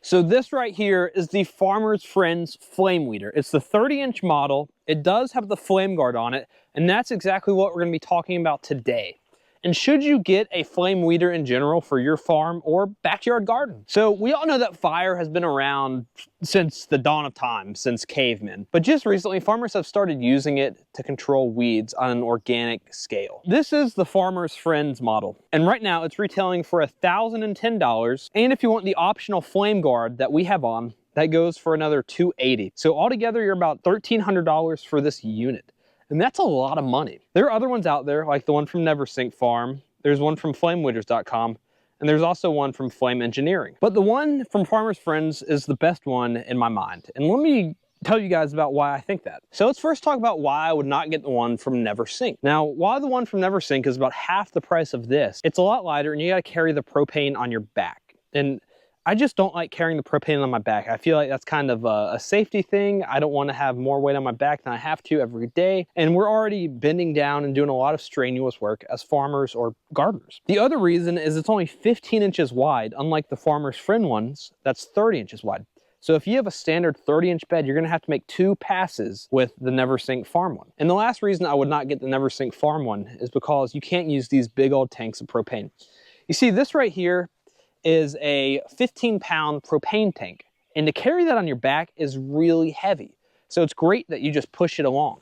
So this right here is the Farmer's Friends Flame Weeder. It's the 30-inch model. It does have the flame guard on it, and that's exactly what we're going to be talking about today. And should you get a flame weeder in general for your farm or backyard garden? So we all know that fire has been around since the dawn of time, since cavemen. But just recently, farmers have started using it to control weeds on an organic scale. This is the Farmer's Friends model. And right now it's retailing for $1,010. And if you want the optional flame guard that we have on, that goes for another $280. So altogether, you're about $1,300 for this unit. And that's a lot of money. There are other ones out there, like the one from Neversink Farm. There's one from FlameWeeders.com, and there's also one from Flame Engineering. But the one from Farmer's Friends is the best one in my mind. And let me tell you guys about why I think that. So let's first talk about why I would not get the one from Neversink. Now, why the one from Neversink is about half the price of this. It's a lot lighter, and you gotta carry the propane on your back. And I just don't like carrying the propane on my back. I feel like that's kind of a safety thing. I don't want to have more weight on my back than I have to every day. And we're already bending down and doing a lot of strenuous work as farmers or gardeners. The other reason is it's only 15 inches wide, unlike the Farmer's Friend ones, that's 30 inches wide. So if you have a standard 30-inch bed, you're gonna have to make 2 passes with the Neversink Farm one. And the last reason I would not get the Neversink Farm one is because you can't use these big old tanks of propane. You see this right here is a 15-pound propane tank, and to carry that on your back is really heavy. So it's great that you just push it along.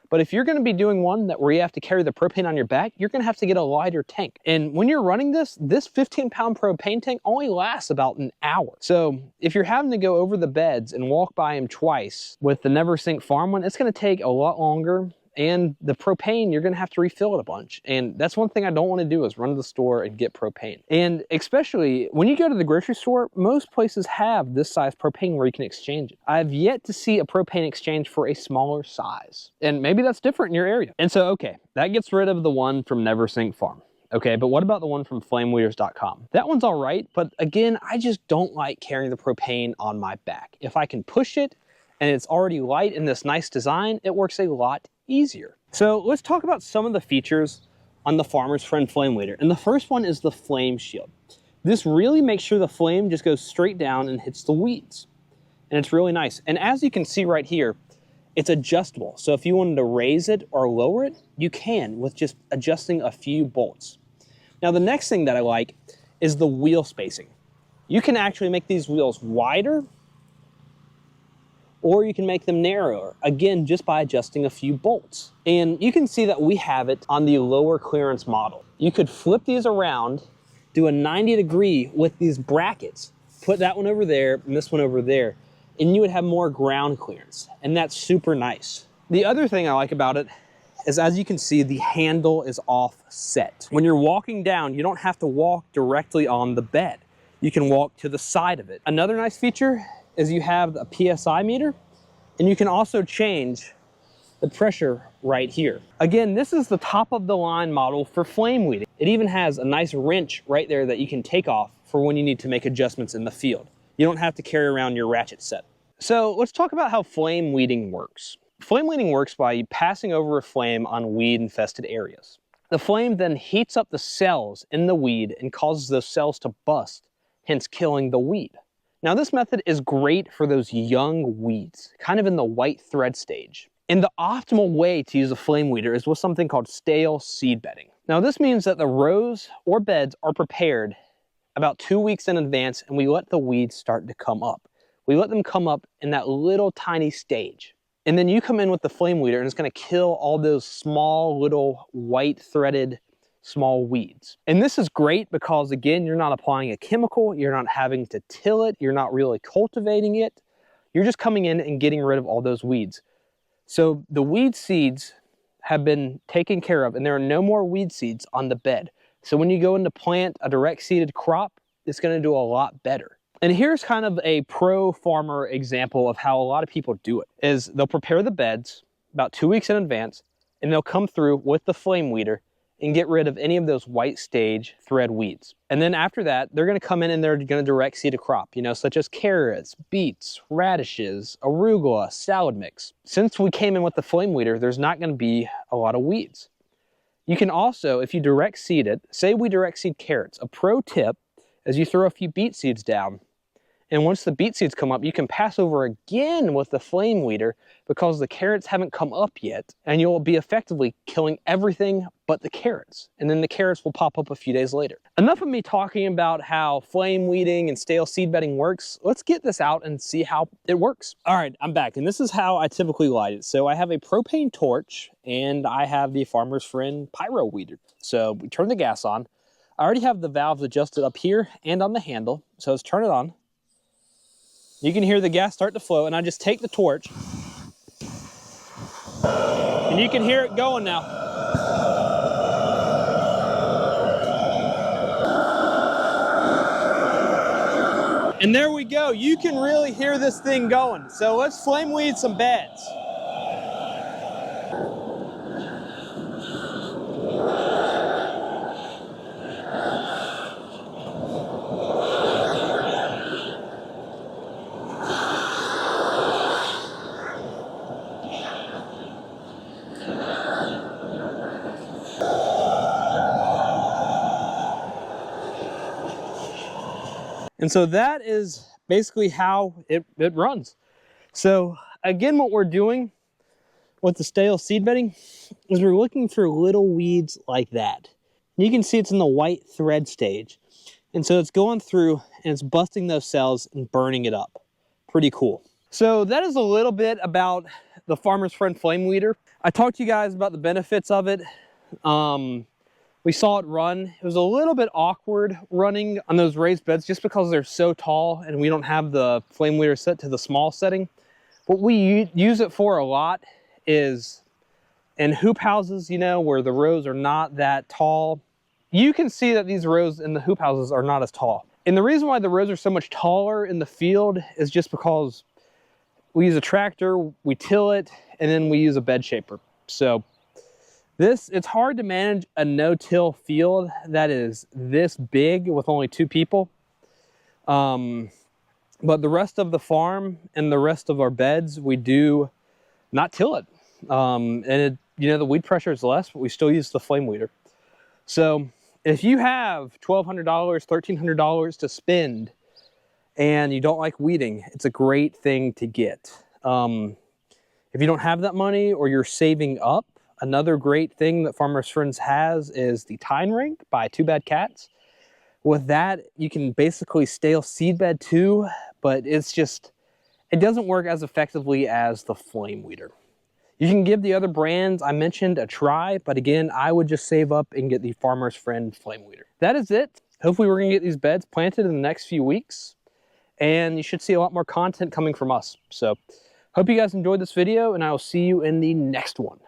But if you're going to be doing one where you have to carry the propane on your back, you're going to have to get a lighter tank. And when you're running this 15-pound propane tank only lasts about an hour. So if you're having to go over the beds and walk by them twice with the Neversink Farm one, it's going to take a lot longer. And the propane, you're gonna have to refill it a bunch. And that's one thing I don't wanna do, is run to the store and get propane. And especially when you go to the grocery store, most places have this size propane where you can exchange it. I've yet to see a propane exchange for a smaller size. And maybe that's different in your area. And so, okay, that gets rid of the one from Neversink Farm. Okay, but what about the one from FlameWeeders.com? That one's all right, but again, I just don't like carrying the propane on my back. If I can push it, and it's already light in this nice design, it works a lot easier. So let's talk about some of the features on the Farmer's Friend Flame Weeder. And the first one is the flame shield. This really makes sure the flame just goes straight down and hits the weeds. And it's really nice. And as you can see right here, it's adjustable. So if you wanted to raise it or lower it, you can with just adjusting a few bolts. Now the next thing that I like is the wheel spacing. You can actually make these wheels wider, or you can make them narrower, again, just by adjusting a few bolts. And you can see that we have it on the lower clearance model. You could flip these around, do a 90-degree with these brackets, put that one over there and this one over there, and you would have more ground clearance, and that's super nice. The other thing I like about it is, as you can see, the handle is offset. When you're walking down, you don't have to walk directly on the bed. You can walk to the side of it. Another nice feature is you have a PSI meter, and you can also change the pressure right here. Again, this is the top of the line model for flame weeding. It even has a nice wrench right there that you can take off for when you need to make adjustments in the field. You don't have to carry around your ratchet set. So let's talk about how flame weeding works. Flame weeding works by passing over a flame on weed infested areas. The flame then heats up the cells in the weed and causes those cells to bust, hence killing the weed. Now this method is great for those young weeds, kind of in the white thread stage. And the optimal way to use a flame weeder is with something called stale seed bedding. Now this means that the rows or beds are prepared about 2 weeks in advance, and we let the weeds start to come up. We let them come up in that little tiny stage. And then you come in with the flame weeder, and it's gonna kill all those small little white threaded small weeds. And this is great because, again, you're not applying a chemical, you're not having to till it, you're not really cultivating it. You're just coming in and getting rid of all those weeds. So the weed seeds have been taken care of, and there are no more weed seeds on the bed. So when you go in to plant a direct seeded crop, it's gonna do a lot better. And here's kind of a pro farmer example of how a lot of people do it, is they'll prepare the beds about 2 weeks in advance, and they'll come through with the flame weeder and get rid of any of those white stage thread weeds. And then after that, they're gonna come in and they're gonna direct seed a crop, such as carrots, beets, radishes, arugula, salad mix. Since we came in with the flame weeder, there's not gonna be a lot of weeds. You can also, if you direct seed it, say we direct seed carrots, a pro tip is you throw a few beet seeds down And once the beet seeds come up, you can pass over again with the flame weeder because the carrots haven't come up yet, and you'll be effectively killing everything but the carrots. And then the carrots will pop up a few days later. Enough of me talking about how flame weeding and stale seed bedding works. Let's get this out and see how it works. All right, I'm back, and this is how I typically light it. So I have a propane torch, and I have the Farmer's Friend PyroWeeder. So we turn the gas on. I already have the valves adjusted up here and on the handle, so let's turn it on. You can hear the gas start to flow, and I just take the torch, and you can hear it going now. And there we go. You can really hear this thing going. So let's flame weed some beds. And so that is basically how it runs. So again, what we're doing with the stale seed bedding is we're looking for little weeds like that. And you can see it's in the white thread stage. And so it's going through and it's busting those cells and burning it up. Pretty cool. So that is a little bit about the Farmer's Friend Flame Weeder. I talked to you guys about the benefits of it. We saw it run. It was a little bit awkward running on those raised beds just because they're so tall and we don't have the flame weeder set to the small setting. What we use it for a lot is in hoop houses, you know, where the rows are not that tall. You can see that these rows in the hoop houses are not as tall. And the reason why the rows are so much taller in the field is just because we use a tractor, we till it, and then we use a bed shaper. So it's hard to manage a no-till field that is this big with only 2 people. But the rest of the farm and the rest of our beds, we do not till it. And you know, the weed pressure is less, but we still use the flame weeder. So if you have $1,200, $1,300 to spend and you don't like weeding, it's a great thing to get. If you don't have that money or you're saving up, another great thing that Farmer's Friends has is the Tine Ring by Two Bad Cats. With that, you can basically stale seed bed too, but it doesn't work as effectively as the flame weeder. You can give the other brands I mentioned a try, but again, I would just save up and get the Farmer's Friend Flame Weeder. That is it. Hopefully we're gonna get these beds planted in the next few weeks, and you should see a lot more content coming from us. So, hope you guys enjoyed this video, and I will see you in the next one.